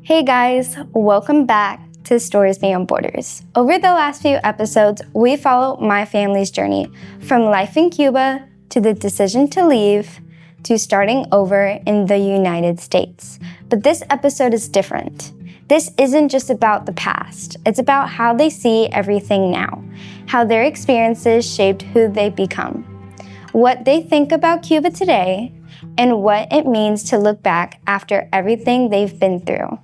Hey guys, welcome back to Stories Beyond Borders. Over the last few episodes, we follow my family's journey from life in Cuba to the decision to leave to starting over in the United States. But this episode is different. This isn't just about the past. It's about how they see everything now, how their experiences shaped who they become, what they think about Cuba today, and what it means to look back after everything they've been through.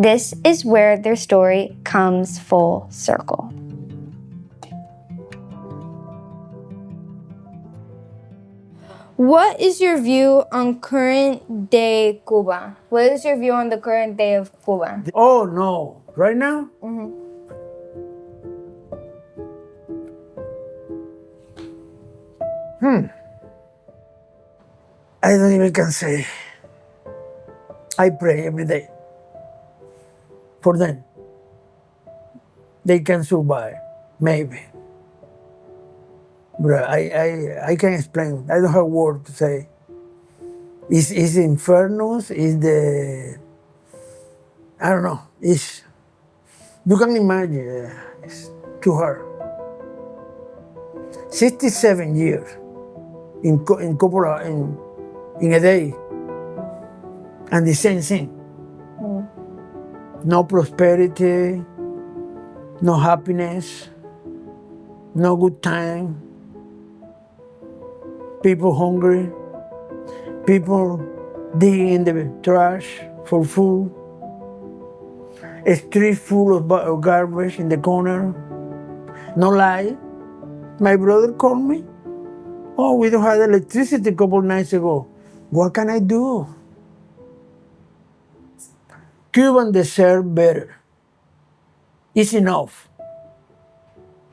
This is where their story comes full circle. What is your view on current day Cuba? What is your view on the current day of Cuba? Oh no, right now? I don't even can say. I pray every day for them. They can survive, maybe. But I can't explain. I don't have word to say. It's infernos, is the, I don't know, it's, you can imagine, it's too hard. 67 years in a day, and the same thing. No prosperity, no happiness, no good time. People hungry, people digging in the trash for food. A street full of garbage in the corner. No light. My brother called me. Oh, we don't have electricity a couple nights ago. What can I do? Cubans deserve better. It's enough.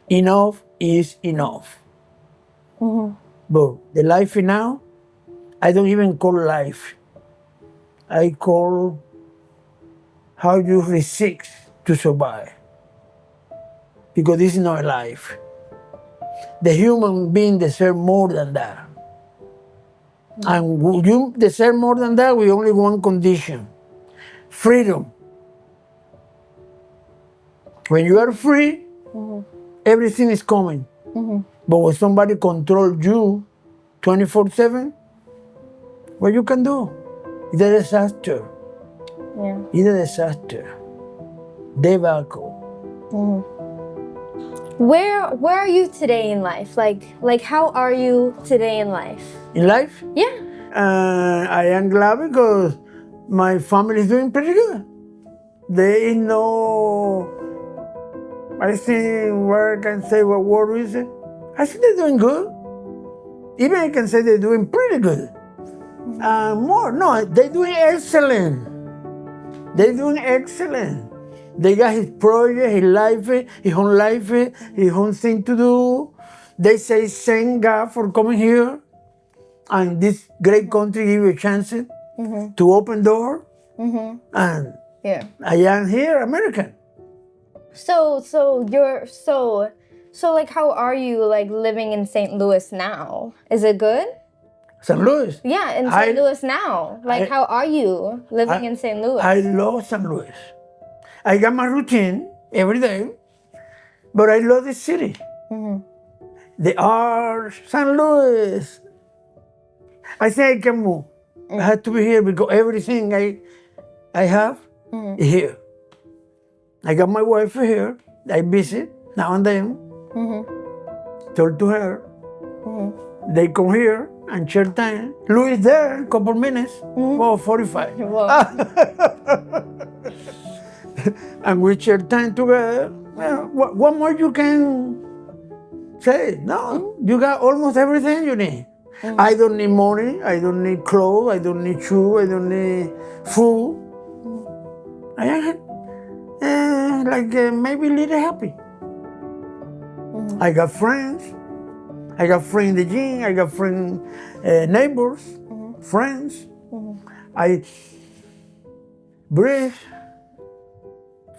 Enough is enough. But the life now, I don't even call life. I call how you resist to survive. Because this is not a life. The human being deserves more than that. And you deserve more than that with only one condition: freedom. When you are free, everything is coming. But when somebody controls you 24/7, what you can do? It's a disaster. Yeah. It's a disaster. Debacle. Where are you today in life? Like how are you today in life? In life, Yeah. I am glad because my family is doing pretty good. There is no, I think, where I can say what word is it? I think they're doing good. Even I can say they're doing pretty good. They're doing excellent. They're doing excellent. They got his project, his life, his own life, his own thing to do. They say, thank God for coming here. And this great country give you a chance to open door. And Yeah. I am here, American. So like how are you like living in St. Louis now? Is it good? St. Louis. Yeah, in St. Louis now. Like how are you living in St. Louis? I love St. Louis. I got my routine every day, but I love the city. The art, St. Louis. I think I can move. I have to be here because everything I have is here. I got my wife here. I visit now and then. Talk to her. They come here and share time. Louis there, a couple minutes. Well, 45. And we share time together. Well, what more you can say? No, you got almost everything you need. I don't need money. I don't need clothes. I don't need shoes. I don't need food. I am maybe a little happy. I got friends. I got friends in the gym. I got friends, neighbors, friends. I breathe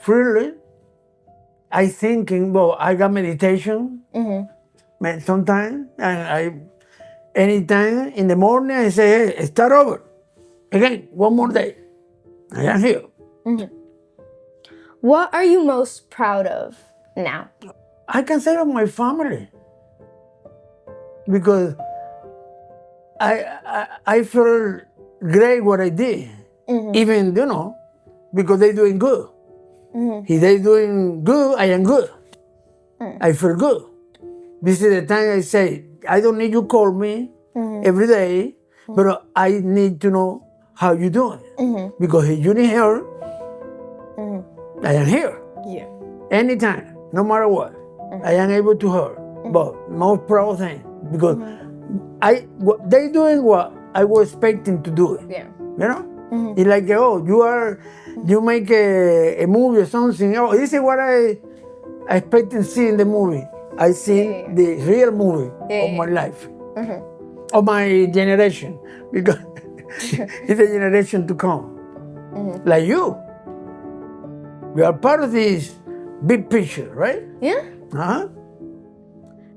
freely. I thinking, well, I got meditation. Sometimes, and anytime in the morning, I say, hey, start over. Again, one more day. I am here. What are you most proud of now? I can say of my family because I feel great what I did, even because they're doing good. If they're doing good, I am good. I feel good. This is the time I say, I don't need you call me every day, but I need to know how you doing. Because if you need help, I am here. Yeah. Anytime, no matter what. I am able to help. But most proud thing, because they doing what I was expecting to do it. Yeah. You know? It's like, you make a movie or something. Oh, this is what I expect to see in the movie. I see the real movie of my life, of my generation, because it's a generation to come. Like you. We are part of this big picture, right? Yeah. Uh-huh.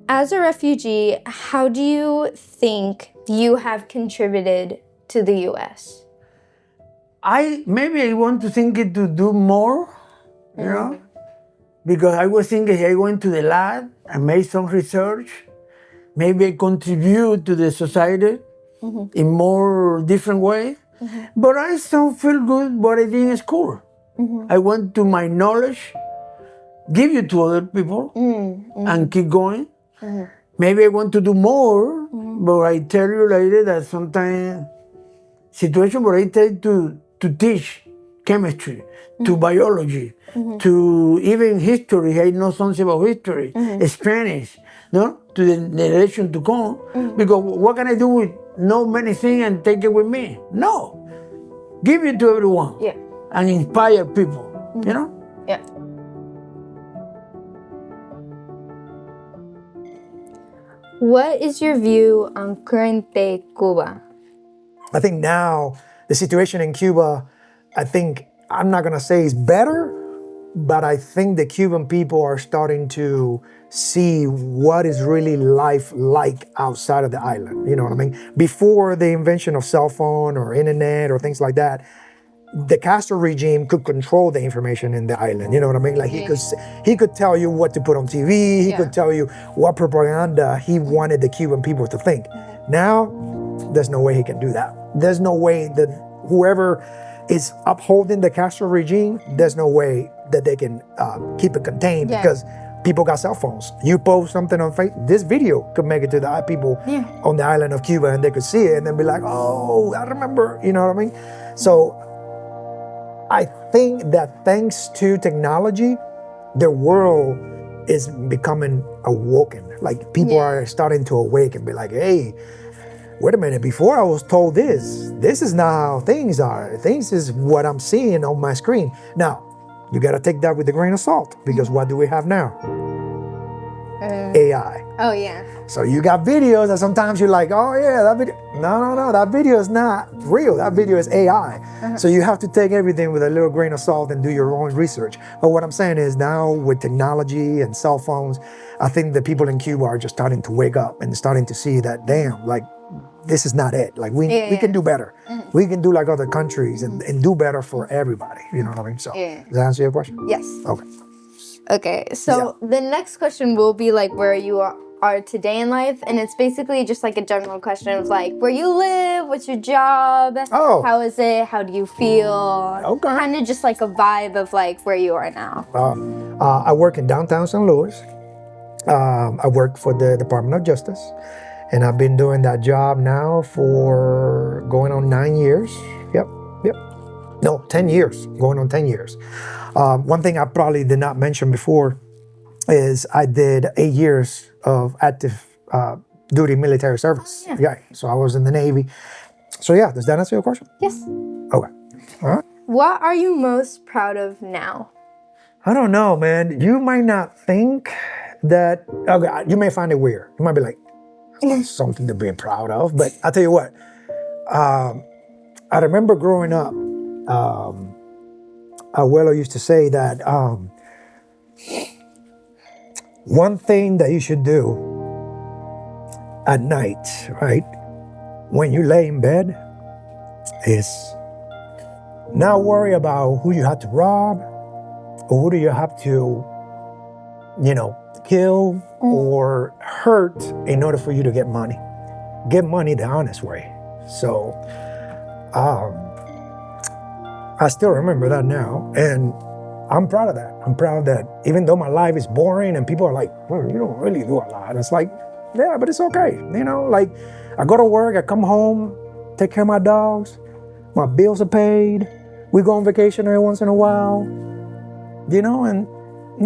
As a refugee, how do you think you have contributed to the U.S.? Maybe I want to think it to do more, because I was thinking I went to the lab, I made some research, maybe I contribute to the society in more different way, but I still feel good what I did in school. I want to my knowledge, give it to other people and keep going. Maybe I want to do more, but I tell you later that sometimes situation where I take to teach chemistry, to biology, to even history. I know something about history, Spanish, to the generation to come. Because what can I do with know many things and take it with me? No. Give it to everyone. Yeah. And inspire people, Yeah. What is your view on current day Cuba? I think now the situation in Cuba, I'm not gonna say is better, but I think the Cuban people are starting to see what is really life like outside of the island. You know what I mean? Before the invention of cell phone or internet or things like that, the Castro regime could control the information in the island. You know what I mean? Like he could tell you what to put on TV. He could tell you what propaganda he wanted the Cuban people to think. Now, there's no way he can do that. There's no way that whoever is upholding the Castro regime, there's no way that they can keep it contained because people got cell phones. You post something on Facebook, this video could make it to the people on the island of Cuba and they could see it and then be like, oh, I remember, you know what I mean? So I think that thanks to technology, the world is becoming awoken. Like people are starting to awake and be like, hey, wait a minute, before I was told this is not how things are. Things is what I'm seeing on my screen. Now, you gotta take that with a grain of salt because what do we have now? AI. Oh, yeah. So you got videos that sometimes you're like, oh yeah, that video. No, that video is not real. That video is AI. So you have to take everything with a little grain of salt and do your own research. But what I'm saying is now with technology and cell phones, I think the people in Cuba are just starting to wake up and starting to see that, damn, like, this is not it. Like we can do better. We can do like other countries and do better for everybody. You know what I mean? So does that answer your question? Yes. Okay. Okay, so the next question will be like where you are today in life, and it's basically just like a general question of like where you live, what's your job, how is it, how do you feel, kind of just like a vibe of like where you are now. I work in downtown St. Louis. I work for the Department of Justice, and I've been doing that job now for going on 9 years. No, 10 years, going on 10 years. One thing I probably did not mention before is I did 8 years of active duty military service. So I was in the Navy. So does that answer your question? Yes. Okay. All right. What are you most proud of now? I don't know, man. You might not think that, you may find it weird. You might be like, that's something to be proud of. But I'll tell you what, I remember growing up, Abuelo used to say that one thing that you should do at night, right, when you lay in bed is not worry about who you had to rob, who do you have to, kill or hurt in order for you to get money? Get money the honest way. So I still remember that now, and I'm proud of that. I'm proud that even though my life is boring and people are like, you don't really do a lot. It's like, yeah, but it's okay. Like I go to work, I come home, take care of my dogs, my bills are paid, we go on vacation every once in a while, and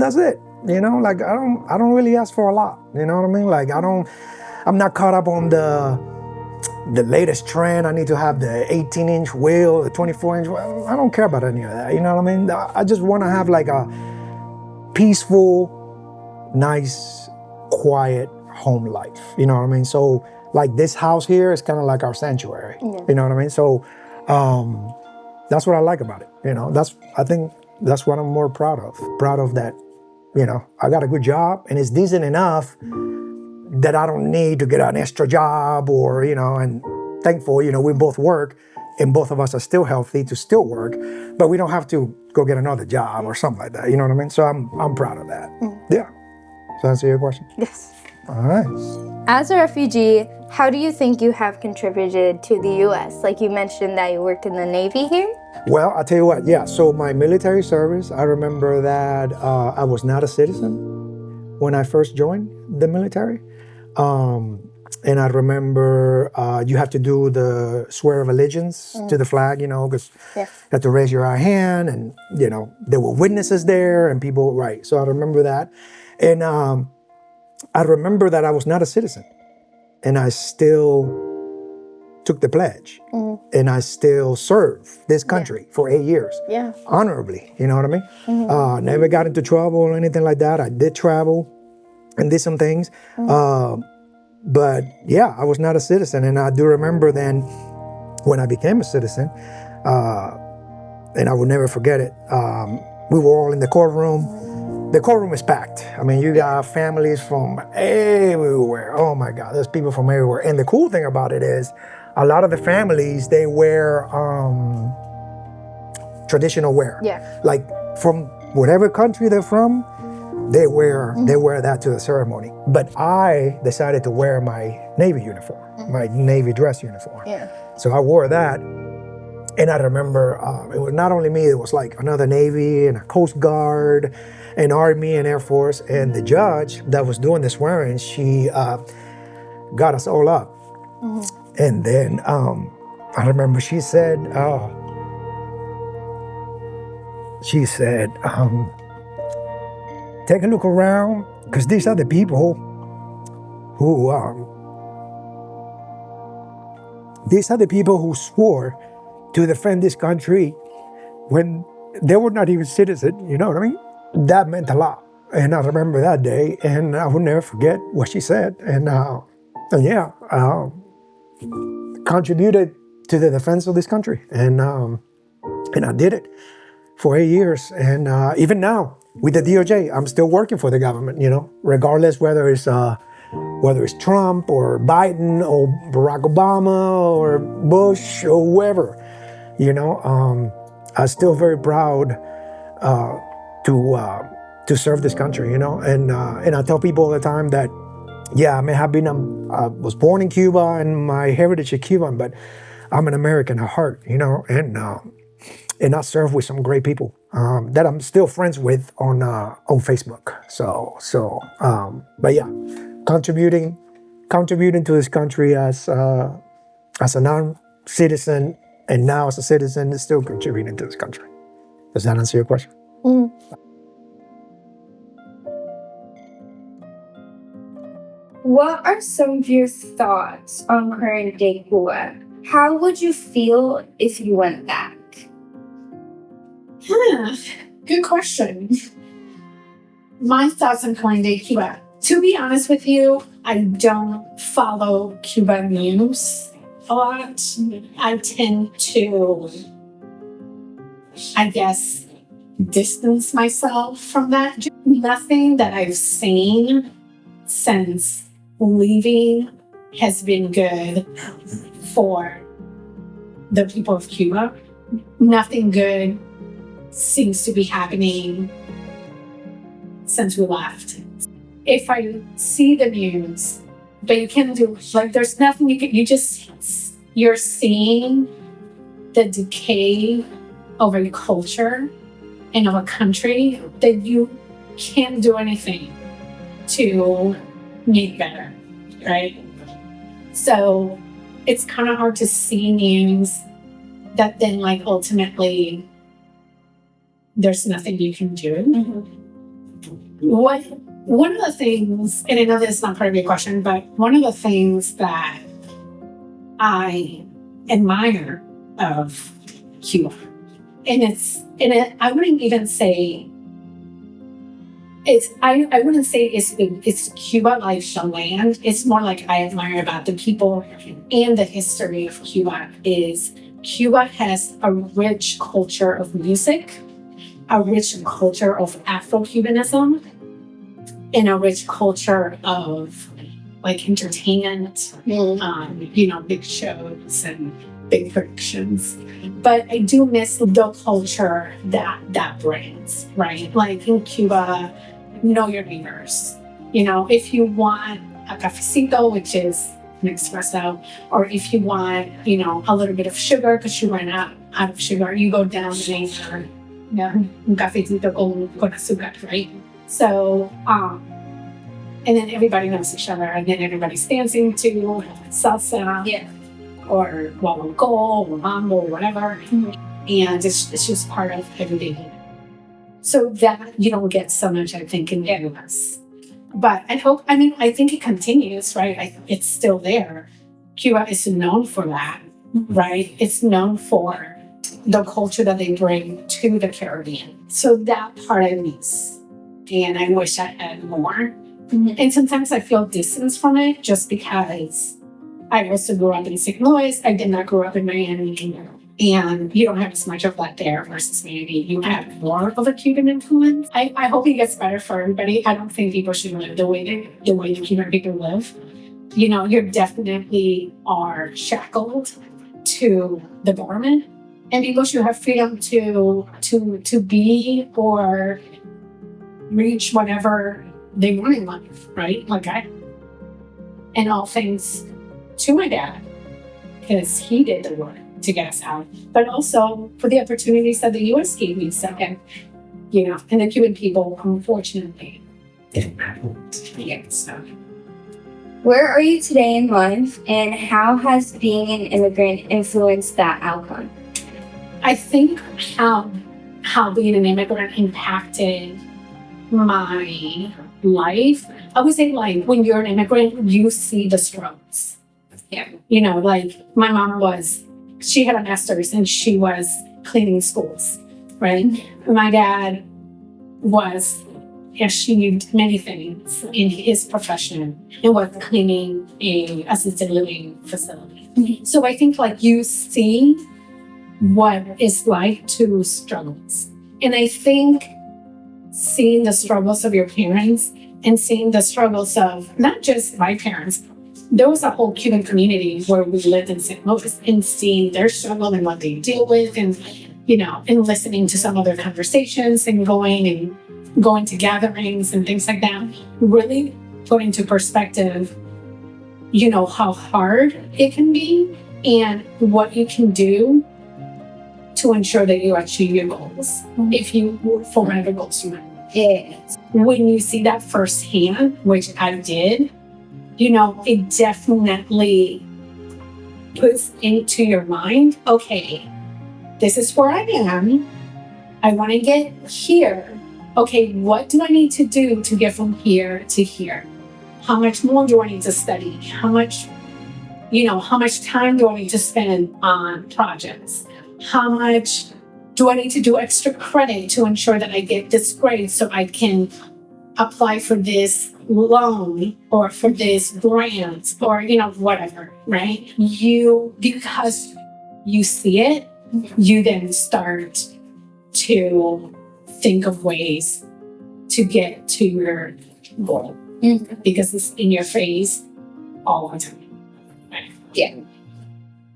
that's it. Like I don't really ask for a lot. You know what I mean? Like I'm not caught up on the latest trend. I need to have the 18-inch wheel, the 24-inch wheel. I don't care about any of that. You know what I mean? I just want to have like a peaceful, nice, quiet home life. You know what I mean? So like this house here is kind of like our sanctuary. Yeah. You know what I mean? So that's what I like about it. I think that's what I'm more proud of. Proud of that. I got a good job and it's decent enough that I don't need to get an extra job or, and thankful, we both work and both of us are still healthy to still work, but we don't have to go get another job or something like that. You know what I mean? So I'm proud of that. Yeah. Does that answer your question? Yes. All right. As a refugee, how do you think you have contributed to the U.S.? Like you mentioned that you worked in the Navy here? Well, I'll tell you what, yeah. So my military service, I remember that I was not a citizen when I first joined the military. And I remember you have to do the swear of allegiance to the flag, because you have to raise your right hand and, there were witnesses there and people, right. So I remember that. And I remember that I was not a citizen and I still took the pledge and I still served this country for 8 years. Yeah. Honorably, you know what I mean? Never got into trouble or anything like that. I did travel and did some things. But yeah, I was not a citizen. And I do remember then when I became a citizen, and I will never forget it, we were all in the courtroom. The courtroom is packed. I mean, you got families from everywhere. Oh my God, there's people from everywhere. And the cool thing about it is a lot of the families, they wear traditional wear. Yeah. Like from whatever country they're from, they wear that to the ceremony. But I decided to wear my Navy uniform, my Navy dress uniform. Yeah. So I wore that. And I remember it was not only me, it was like another Navy and a Coast Guard, an Army and Air Force. And the judge that was doing the swearing, she got us all up. And then I remember she said, take a look around, because these are the people who swore to defend this country when they were not even citizens, you know what I mean? That meant a lot. And I remember that day, and I will never forget what she said. And contributed to the defense of this country. And I did it for 8 years. And even now, with the DOJ, I'm still working for the government, regardless whether it's Trump or Biden or Barack Obama or Bush or whoever, I'm still very proud to serve this country, and I tell people all the time that, yeah, I may have been, I was born in Cuba and my heritage is Cuban, but I'm an American at heart, and I serve with some great people that I'm still friends with on Facebook. But yeah, contributing to this country as a non-citizen and now as a citizen is still contributing to this country. Does that answer your question? What are some of your thoughts on current day Cuba? How would you feel if you went back? Good question. My thoughts on current day Cuba. To be honest with you, I don't follow Cuba news a lot. I tend to, distance myself from that. Nothing that I've seen since leaving has been good for the people of Cuba. Nothing good seems to be happening since we left. If I see the news, but you can't do, like, there's nothing you can, you're seeing the decay of a culture and of a country that you can't do anything to make better, right? So it's kind of hard to see news that then, like, ultimately there's nothing you can do. One of the things, and I know this is not part of your question, but one of the things that I admire of Cuba, I wouldn't even say I wouldn't say it's Cuba like the land. It's more like I admire about the people and the history of Cuba is Cuba has a rich culture of music, a rich culture of Afro-Cubanism, and a rich culture of like entertainment, big shows and big productions. But I do miss the culture that brings, right? Like in Cuba, know your neighbors. If you want a cafecito, which is an espresso, or if you want, a little bit of sugar because you ran out of sugar, you go down and make un cafecito con azúcar, right? So, and then everybody knows each other, and then everybody's dancing to salsa, or guaguancó, or mambo, or whatever, and it's just part of everyday life. So that you don't get so much, I think, in the US. But I think it continues, right? It's still there. Cuba is known for that, right? It's known for the culture that they bring to the Caribbean. So that part I miss, and I wish I had more. And sometimes I feel distance from it just because I also grew up in St. Louis. I did not grow up in Miami. And you don't have as much of that there versus Miami. You have more of a Cuban influence. I hope it gets better for everybody. I don't think people should live the way the Cuban people live. You definitely are shackled to the government. And people should have freedom to be or reach whatever they want in life, right? And all thanks to my dad, because he did the work to get us out, but also for the opportunities that the US gave me. So, and the Cuban people, unfortunately, didn't have it. So. Where are you today in life, and how has being an immigrant influenced that outcome? I think how being an immigrant impacted my life. I would say, like, when you're an immigrant, you see the struggles. Like my mom she had a master's and she was cleaning schools, right? My dad achieved many things in his profession and was cleaning a assisted living facility. So I think like you see what it's like to struggles. And I think seeing the struggles of your parents and seeing the struggles of not just my parents, there was a whole Cuban community where we lived in St. Louis, and seeing their struggle and what they deal with, and and listening to some of their conversations and going to gatherings and things like that, really put into perspective, how hard it can be and what you can do to ensure that you achieve your goals, for whatever goals you have. When you see that firsthand, which I did, it definitely puts into your mind, okay, this is where I am. I want to get here. Okay, what do I need to do to get from here to here? How much more do I need to study? How much time do I need to spend on projects? How much do I need to do extra credit to ensure that I get this grade so I can apply for this loan or for this grant or, whatever, right? Because you see it, you then start to think of ways to get to your goal because it's in your face all the time. Right? Yeah.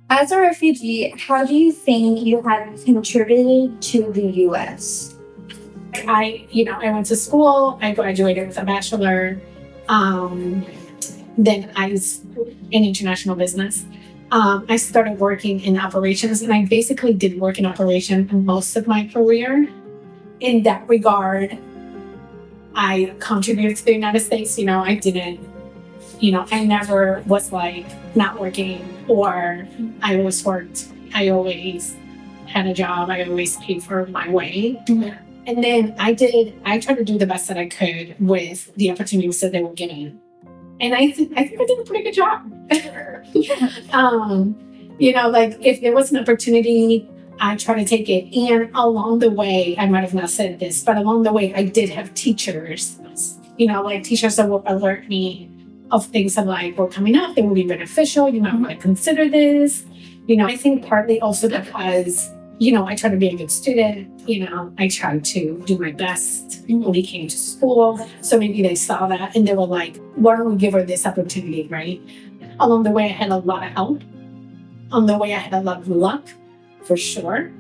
As a refugee, how do you think you have contributed to the U.S.? I went to school. I graduated with a bachelor. Then I was in international business. I started working in operations, and I basically did work in operation most of my career. In that regard, I contributed to the United States. I didn't, I never was like not working, or I always worked. I always had a job. I always paid for my way. Mm-hmm. And then I tried to do the best that I could with the opportunities that they were given. And I think I did a pretty good job. Like if there was an opportunity, I try to take it. And along the way, I might have not said this, but along the way, I did have teachers, like teachers that will alert me of things that were coming up, that will be beneficial. You might want to consider this. I think partly also because, I try to be a good student. I tried to do my best when we came to school. So maybe they saw that and they were like, why don't we give her this opportunity, right? Along the way, I had a lot of help. On the way, I had a lot of luck, for sure.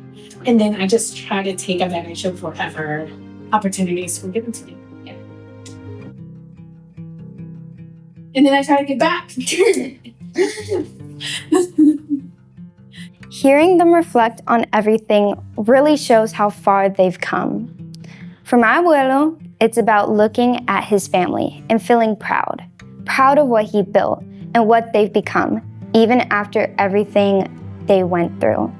And then I just try to take advantage of whatever opportunities were given to me. Yeah. And then I try to get back. Hearing them reflect on everything really shows how far they've come. For my abuelo, it's about looking at his family and feeling proud of what he built and what they've become, even after everything they went through.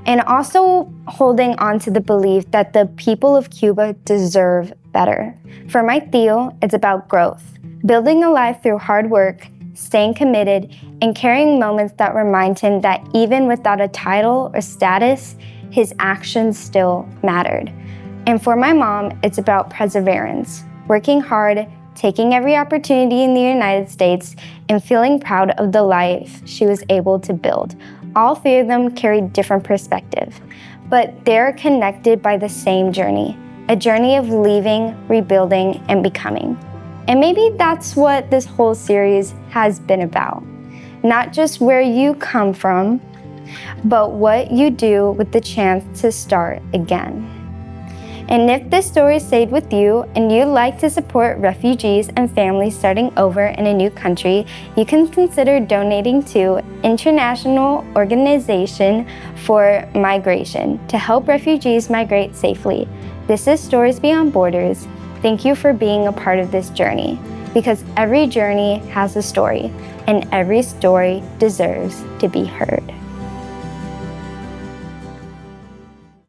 And also holding on to the belief that the people of Cuba deserve better. For my tío, it's about growth, building a life through hard work, staying committed, and carrying moments that remind him that even without a title or status, his actions still mattered. And for my mom, it's about perseverance, working hard, taking every opportunity in the United States, and feeling proud of the life she was able to build. All three of them carry different perspectives, but they're connected by the same journey, a journey of leaving, rebuilding, and becoming. And maybe that's what this whole series has been about. Not just where you come from, but what you do with the chance to start again. And if this story stayed with you and you'd like to support refugees and families starting over in a new country, you can consider donating to International Organization for Migration to help refugees migrate safely. This is Stories Beyond Borders. Thank you for being a part of this journey, because every journey has a story, and every story deserves to be heard.